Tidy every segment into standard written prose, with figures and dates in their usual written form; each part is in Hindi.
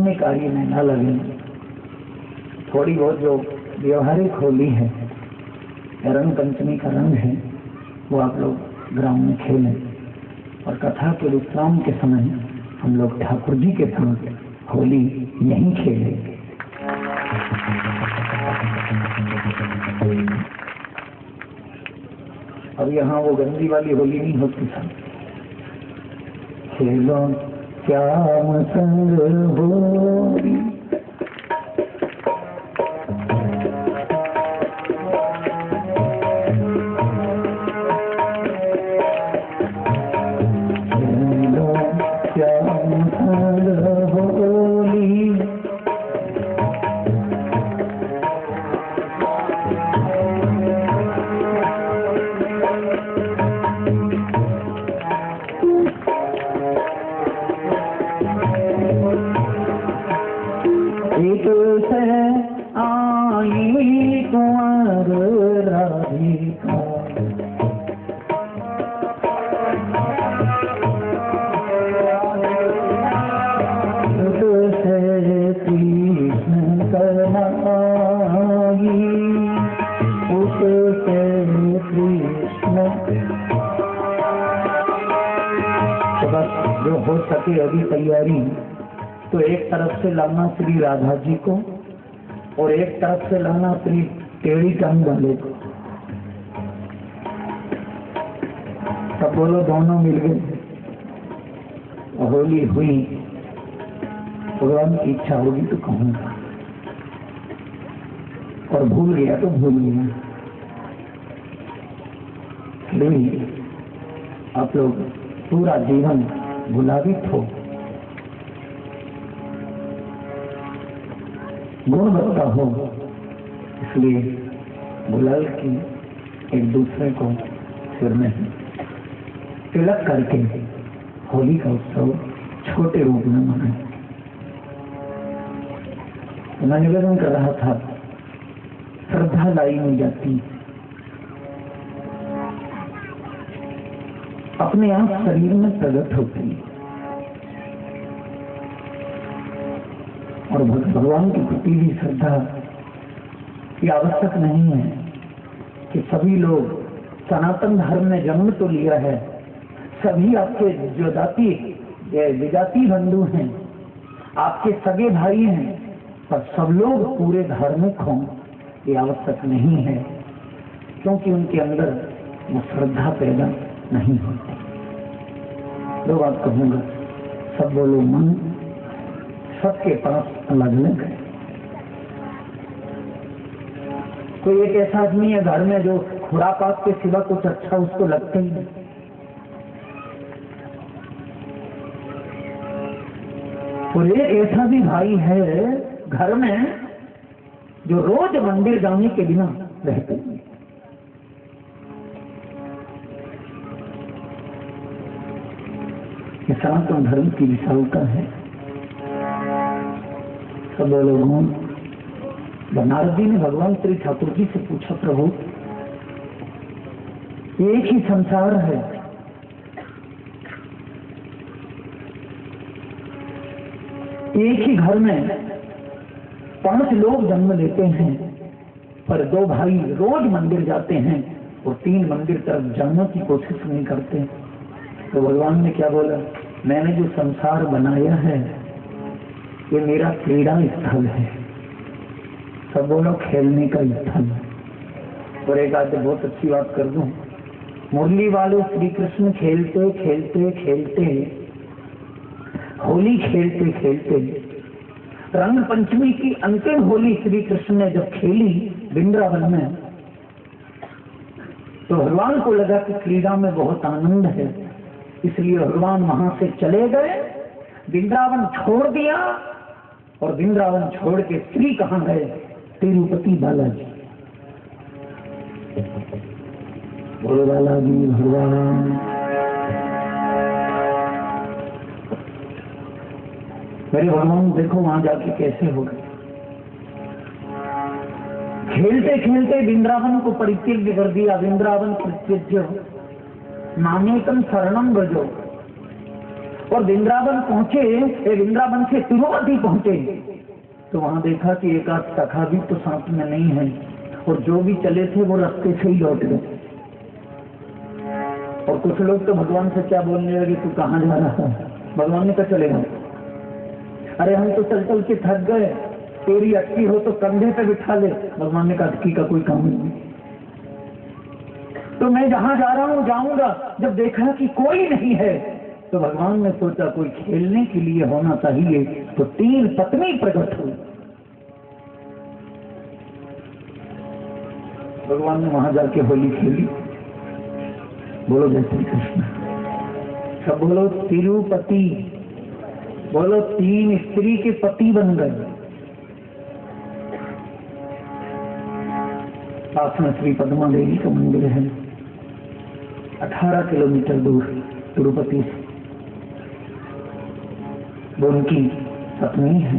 में कार्य में न लगे। थोड़ी बहुत जो व्यवहारिक होली है, रंग पंचमी का रंग है, वो आप लोग ग्राउंड में खेलें और कथा के विश्राम के समय हम लोग ठाकुर जी के साथ होली यहीं खेलेंगे। अब यहाँ वो गंदी वाली होली नहीं होती था। खेलो श्याम संग होली, जो हो सके अभी तैयारी तो एक तरफ से लाना श्री राधा जी को और एक तरफ से लाना श्री टेढ़ी टंग वाले को। तब बोलो दोनों मिल गए, होली हुई। भगवान की इच्छा होगी तो कहूंगा, और भूल गया तो भूल गया। लेकिन आप लोग पूरा जीवन गुलाबित हो, गुणवत्ता हो, इसलिए गुलाल की एक दूसरे को सिर में तिलक करके होली का उत्सव छोटे रूप में मनाएं। मैं निवेदन कर रहा था, श्रद्धा लाई नहीं जाती, अपने आप शरीर में प्रकट होती है। और भगवान के प्रति भी श्रद्धा की आवश्यक नहीं है कि सभी लोग सनातन धर्म में जन्म तो लिया है, सभी आपके जो जाति विजाति बंधु हैं, आपके सगे भाई हैं, पर सब लोग पूरे धार्मिक हों, ये आवश्यक नहीं है, क्योंकि उनके अंदर वो श्रद्धा पैदा नहीं होती। दो बात कहूंगा, सब बोलो मन, सबके पास अलग अलग है। कोई एक ऐसा आदमी है घर में जो खुरापात के सिवा कुछ अच्छा उसको लगता ही नहीं। और एक ऐसा भी भाई है घर में जो रोज मंदिर जाने के बिना रहते हैं। ये सनातन धर्म की विशालता है। सब लोगों, बनारस जी ने भगवान श्री ठाकुर जी से पूछा, प्रभु एक ही संसार है, एक ही घर में 5 लोग जन्म लेते हैं, पर 2 भाई रोज मंदिर जाते हैं और 3 मंदिर तरफ जाने की कोशिश नहीं करते। तो भगवान ने क्या बोला, मैंने जो संसार बनाया है ये मेरा क्रीड़ा स्थल है। सब बोलो खेलने का स्थल। और एक आध बहुत अच्छी बात कर दूं, मुरली वाले श्री कृष्ण खेलते खेलते खेलते, होली खेलते खेलते, रंग पंचमी की अंतिम होली श्री कृष्ण ने जब खेली वृंदावन में, तो भगवान को लगा कि क्रीड़ा में बहुत आनंद है, इसलिए भगवान वहां से चले गए, वृंदावन छोड़ दिया। और वृंदावन छोड़ के श्री कहां गए, तिरुपति बालाजी। बोलो बालाजी भगवान। मेरे भगवान देखो वहां जाके कैसे हो गए। खेलते खेलते वृंदावन को परित्यज्य कर दिया। वृंदावन परित्यज्य नामेकम शरणम ब्रजो। और वृंदावन पहुंचे, वृंदावन से तिरुपति पहुंचे तो वहां देखा कि एक आध सखा भी तो साथ में नहीं है, और जो भी चले थे वो रास्ते से ही लौट गए। और कुछ लोग तो भगवान से क्या बोलने लगे, तू कहाँ जा रहा है? भगवान ने कहा चलेगा, अरे हम तो चल चल के थक गए, तेरी अटकी हो तो कंधे पे बिठा ले। भगवान ने कहा अटकी का कोई काम नहीं, तो मैं जहां जा रहा हूं जाऊंगा। जब देखा कि कोई नहीं है तो भगवान ने सोचा कोई खेलने के लिए होना चाहिए, तो 3 पत्नी प्रकट हुई। भगवान ने वहां जाके होली खेली। बोलो जय श्री कृष्ण। सब बोलो तिरुपति, बोलो 3 स्त्री के पति बन गए। पास में श्री पद्मा देवी का मंदिर है, 18 किलोमीटर दूर तिरुपति से। वो उनकी पत्नी है,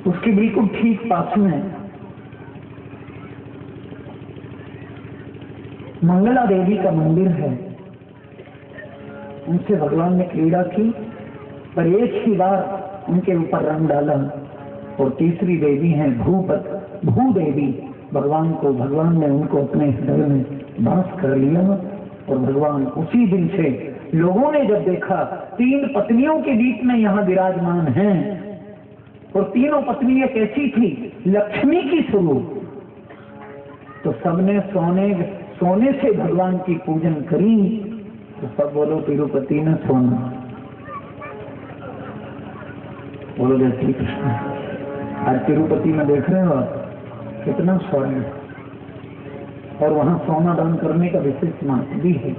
उसके बिल्कुल ठीक पास में मंगला देवी का मंदिर है। उनसे भगवान ने क्रीड़ा की, पर एक ही बार उनके ऊपर रंग डाला। और तीसरी देवी है भूदेवी। भगवान ने उनको अपने हृदय में वास कर लिया। और भगवान उसी दिन से लोगों ने जब देखा 3 पत्नियों के बीच में यहाँ विराजमान हैं, और तीनों पत्नियां कैसी थी, लक्ष्मी की स्वरूप, तो सबने सोने से भगवान की पूजन करी। तो सब बोलो तिरुपति ने सोना। बोलो जय श्री कृष्ण। आज तिरुपति में देख रहे हो आप कितना स्वर्ण, और वहां सोना दान करने का विशेष महत्व भी है।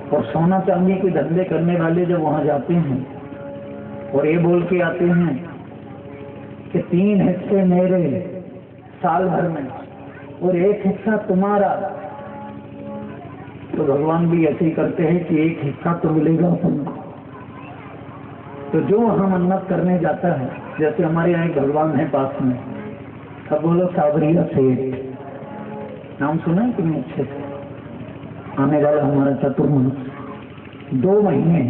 और सोना चांदी के धंधे करने वाले जब वहां जाते हैं और ये बोल के आते हैं कि 3 हिस्से मेरे साल भर में और 1 हिस्सा तुम्हारा, तो भगवान भी ऐसे ही करते हैं कि 1 हिस्सा तो मिलेगा अपन को। तो जो वहां मन्नत करने जाता है, जैसे हमारे यहाँ एक भगवान है पास में, सब बोलो सावरिया सेठ, नाम सुना है कि नहीं अच्छे से? आने वाला हमारा चतुर्मास 2 महीने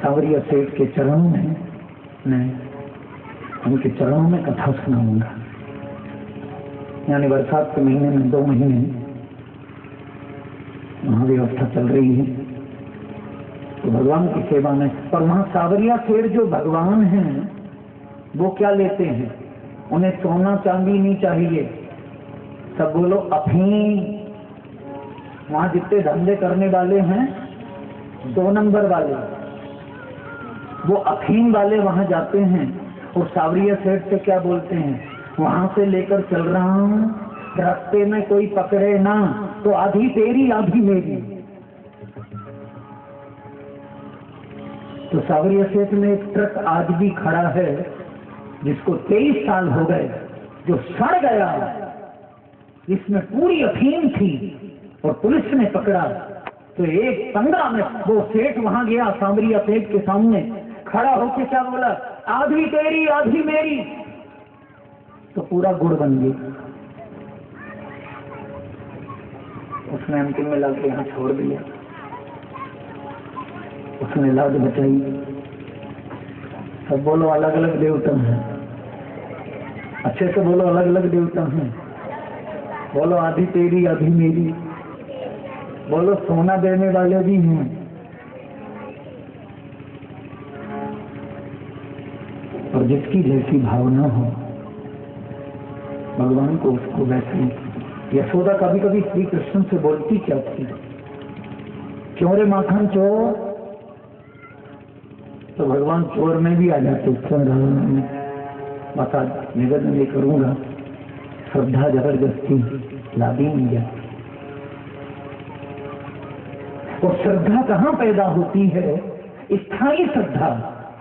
सावरिया सेठ के चरणों में मैं उनके चरणों में कथा सुनाऊंगा। यानी बरसात के महीने में 2 महीने वहां व्यवस्था चल रही है, तो भगवान की सेवा में। पर वहां सावरिया सेठ जो भगवान हैं वो क्या लेते हैं, उन्हें सोना चांदी नहीं चाहिए। सब बोलो अफीम। वहां जितने धंधे करने वाले हैं 2 नंबर वाले, वो अफीम वाले वहां जाते हैं और सावरिया सेठ से क्या बोलते हैं, वहां से लेकर चल रहा हूं, रास्ते में कोई पकड़े ना तो आधी तेरी आधी मेरी। तो सावरिया सेठ में एक ट्रक आज भी खड़ा है जिसको 23 साल हो गए, जो सड़ गया, इसमें पूरी अफीम थी और पुलिस ने पकड़ा। तो एक 15 में वो सेठ वहां गया, सावरिया सेठ के सामने खड़ा होकर क्या बोला, आधी तेरी आधी मेरी। तो पूरा गुड़ बन गया। उसने अंतिम में लाके यहाँ छोड़ दिया, उसने लाद बचाई। सब बोलो अलग अलग देवता हैं, अच्छे से बोलो अलग अलग देवता हैं। बोलो आधी तेरी आधी मेरी। बोलो सोना देने वाले भी हैं, और जिसकी जैसी भावना हो भगवान को उसको वैसे। यशोदा कभी कभी श्री कृष्ण से बोलती क्या थी, क्यों रे माखन चोर? तो भगवान चोर में भी आ जाते, बता निवेदन नहीं करूंगा, श्रद्धा जबरदस्ती लादी नहीं जाती। और श्रद्धा कहां पैदा होती है, स्थायी श्रद्धा,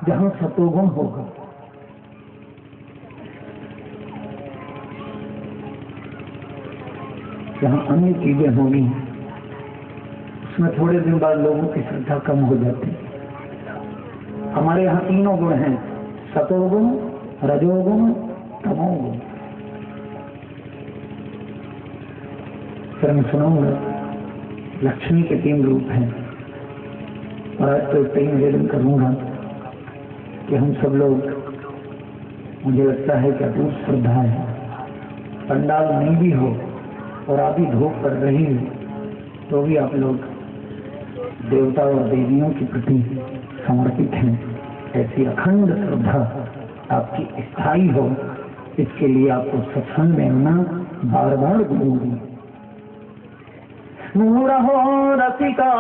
जहां सतोगुण होगा। जहां अन्य चीजें होंगी उसमें थोड़े दिन बाद लोगों की श्रद्धा कम हो जाती। हमारे यहाँ 3 गुण हैं, सतोगुण, रजोगुण, तमोगुण। फिर मैं सुनाऊंगा लक्ष्मी के 3 रूप हैं, और आज तो इतना ही निवेदन करूंगा कि हम सब लोग, मुझे लगता है कि अटूट श्रद्धा है, पंडाल नहीं भी हो और आधी धूप पड़ रही हो तो भी आप लोग देवता और देवियों के प्रति समर्पित हैं। ऐसी अखंड श्रद्धा आपकी स्थायी हो, इसके लिए आपको सत्संग में आना बार बार जरूरी। मुहुरहो रसिका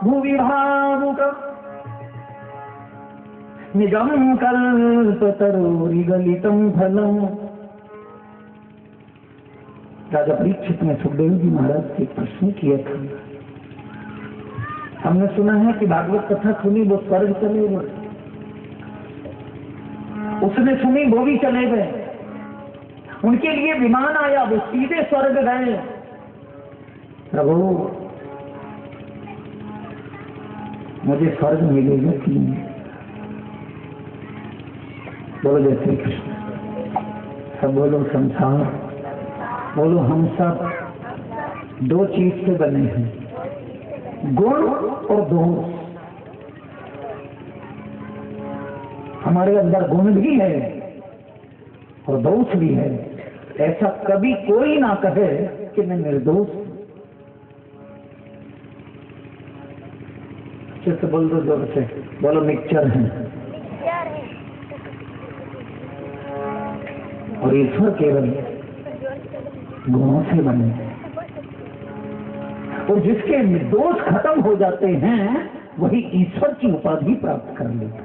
भुवि भावुक निजं कल्पतरुरिगलितं फलम्। राजा परीक्षित ने सुखदेव जी महाराज से प्रश्न किया था। हमने सुना है कि भागवत कथा सुनी वो स्वर्ग चले गए, उसने सुनी वो भी चले गए, उनके लिए विमान आया वो सीधे स्वर्ग गए। प्रभु मुझे स्वर्ग मिलेगा कि नहीं? बोलो जय श्री कृष्ण। सब बोलो संसार, बोलो हम सब दो चीज से बने हैं, गुण और दोष। हमारे अंदर गुण भी है और दोष भी है। ऐसा कभी कोई ना कहे कि मैं निर्दोष। से बोल दो जोर से, बोलो मिक्सचर है। और ईश्वर केवल गुणों से बने, और जिसके दोष खत्म हो जाते हैं वही ईश्वर की उपाधि प्राप्त कर लेता।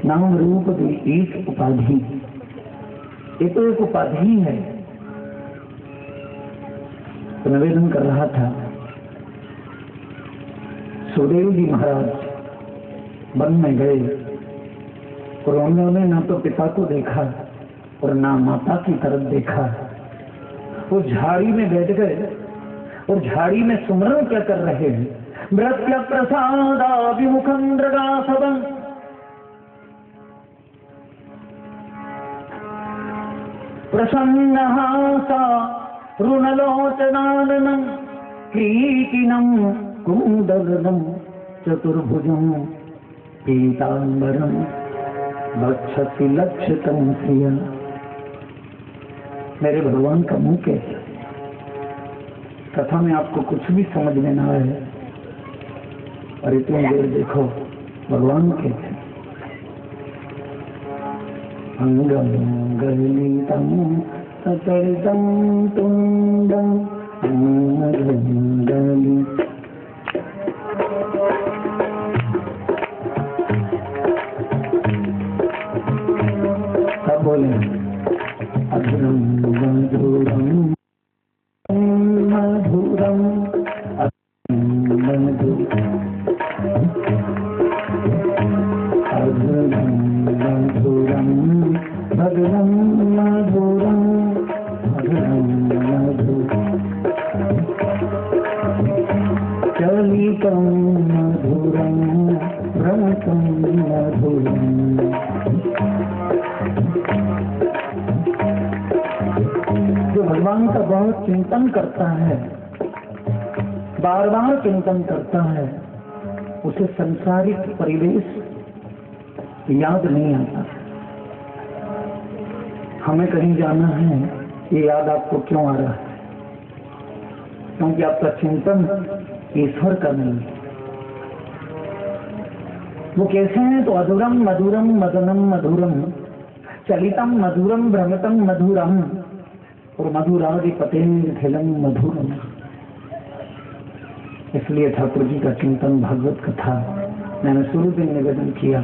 नाम रूप भी एक उपाधि, ये तो एक उपाधि है। तो निवेदन कर रहा था, सुखदेव जी महाराज वन में गए और उन्होंने ना तो पिता को देखा और ना माता की तरफ देखा। वो झाड़ी में बैठ गए और झाड़ी में सुमरन क्या कर रहे हैं? मृत्य प्रसादाभिमुखं मृगासवं प्रसन्नहासा रुणलोचनाननं क्रीकिनं कुंडलं चतुर्भुजं पीतांबरं वक्षसि लक्षितं प्रिया। मेरे भगवान का मुंह कैसा? कथा में आपको कुछ भी समझ में ना आए और इतनी देर देखो भगवान कैसे। अंगं गलितं सकलितं तुंडं अंगं सब बोले अधुरं मधुरं मधुरं मधुरं अधुरं मधुरं मधुरं मधुरं मधुरं मधुरं चलितं मधुरं भ्रमतं मधुरं। जो भगवान का बहुत चिंतन करता है, बार बार चिंतन करता है, उसे संसारिक परिवेश याद नहीं आता। हमें कहीं जाना है, ये याद आपको क्यों आ रहा है? क्योंकि आपका चिंतन ईश्वर का नहीं है। वो कैसे हैं? तो अधुरम मधुरम मदनम मधुरम चलितम मधुरम भ्रमतम मधुरम और मधुराधिपतेर्खिलम मधुरम। इसलिए ठाकुर जी का चिंतन, भागवत कथा, मैंने शुरू से निवेदन किया,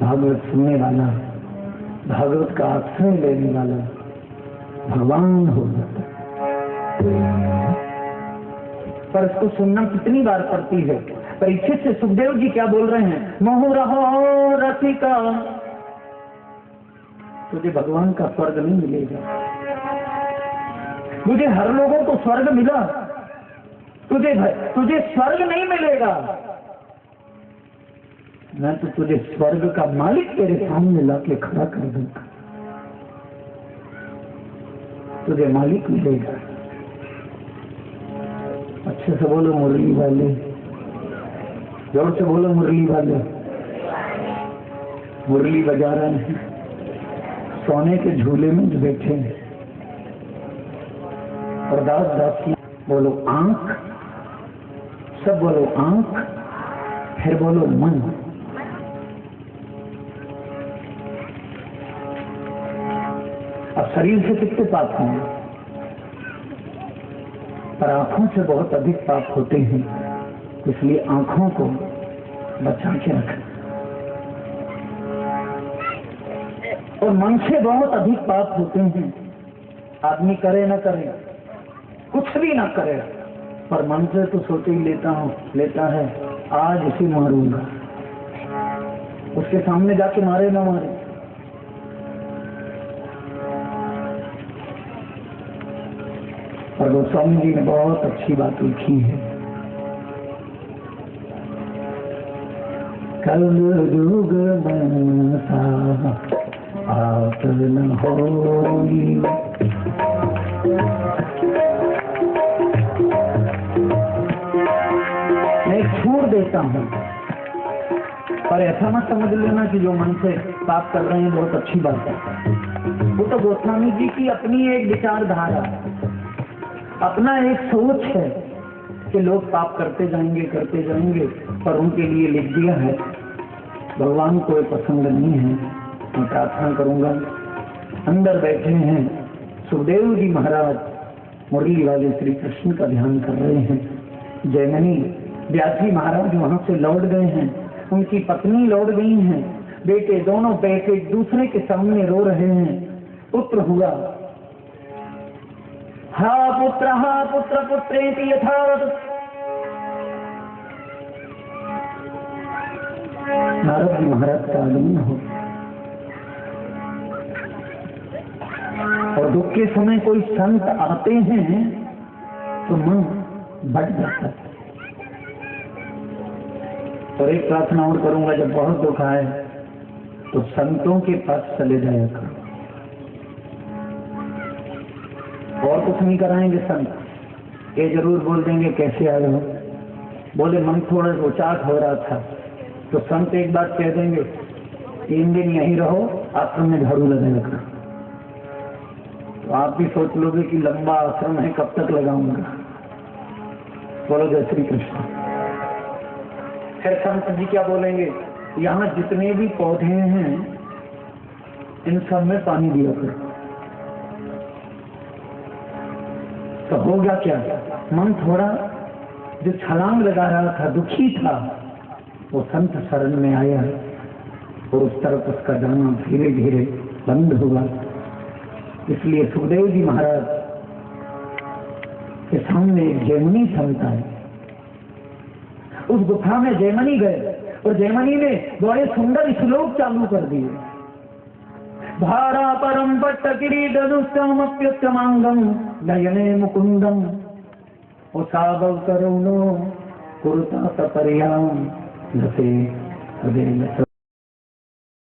भागवत सुनने वाला, भागवत का आश्रय लेने वाला भगवान हो जाता। पर इसको सुनना कितनी बार पड़ती है? परीक्षित से सुखदेव जी क्या बोल रहे हैं? मुहुरहो रसिका, तुझे भगवान का स्वर्ग नहीं मिलेगा। मुझे हर लोगों को स्वर्ग मिला, तुझे स्वर्ग नहीं मिलेगा। मैं तो तुझे स्वर्ग का मालिक तेरे सामने लाके खड़ा कर दूंगा, तुझे मालिक मिलेगा। और अच्छे से बोलो मुरली वाले, जोर से बोलो मुरली वाले। मुरली बजा रहे हैं, सोने के झूले में जो बैठे हैं। और दास दासी बोलो आंख, सब बोलो आंख, फिर बोलो मन। अब शरीर से कितने पाप होंगे, पर आंखों से बहुत अधिक पाप होते हैं, इसलिए आंखों को बचा के रखें। और मन से बहुत अधिक पाप होते हैं, आदमी करे ना करे, कुछ भी ना करे, पर मन से तो सोच ही लेता है आज इसे मारूंगा, उसके सामने जाके मारे ना मारे। और गोस्वामी जी ने बहुत अच्छी बात लिखी है, कल युग बनसा आप न होगी। मैं छूट देता हूं, पर ऐसा मत समझ लेना कि जो मन से पाप कर रहे हैं बहुत अच्छी बात है। वो तो गोस्वामी जी की अपनी एक विचारधारा, अपना एक सोच है कि लोग पाप करते जाएंगे, पर उनके लिए लिख दिया है। भगवान को ये पसंद नहीं है। मैं प्रार्थना करूंगा, अंदर बैठे हैं सुखदेव जी महाराज, मुरली वाले श्री कृष्ण का ध्यान कर रहे हैं। जयमनी व्यास जी महाराज वहां से लौट गए हैं, उनकी पत्नी लौट गई हैं, बेटे दोनों बेटे एक दूसरे के सामने रो रहे हैं। पुत्र हुआ, हा पुत्र पुत्रेति यथावत्। नारद जी महाराज का आगमन हो, और दुख के समय कोई संत आते हैं तो मन बढ़ जाता है। और एक प्रार्थना और करूंगा, जब बहुत दुख आए तो संतों के पास चले जाया करो, और कुछ नहीं कराएंगे संत। ये जरूर बोल देंगे कैसे आए हो, बोले मन थोड़ा रोचाट हो रहा था, तो संत एक बात कह देंगे 3 दिन यहीं रहो, आश्रम में झाड़ू लगाया करो। तो आप भी सोच लोगे कि लंबा आश्रम है, कब तक लगाऊंगा। बोलो जय श्री कृष्ण। फिर संत जी क्या बोलेंगे, यहाँ जितने भी पौधे हैं इन सब में पानी दिया करो। तो हो गया क्या, मन थोड़ा जो छलांग लगा रहा था, दुखी था, वो संत शरण में आया और उस तरफ उसका जाना धीरे धीरे बंद हुआ। इसलिए सुखदेव जी महाराज के सामने एक जयमनी संत आए, उस गुफा में जयमनी गए और जयमनी ने बड़े सुंदर श्लोक चालू कर दिए। भारा परम पट्ट किरीटनुष्टमप्युत्तमांगम नयने मुकुंदम उसावव करुणो कुरुता सपर्याम नसे हृदय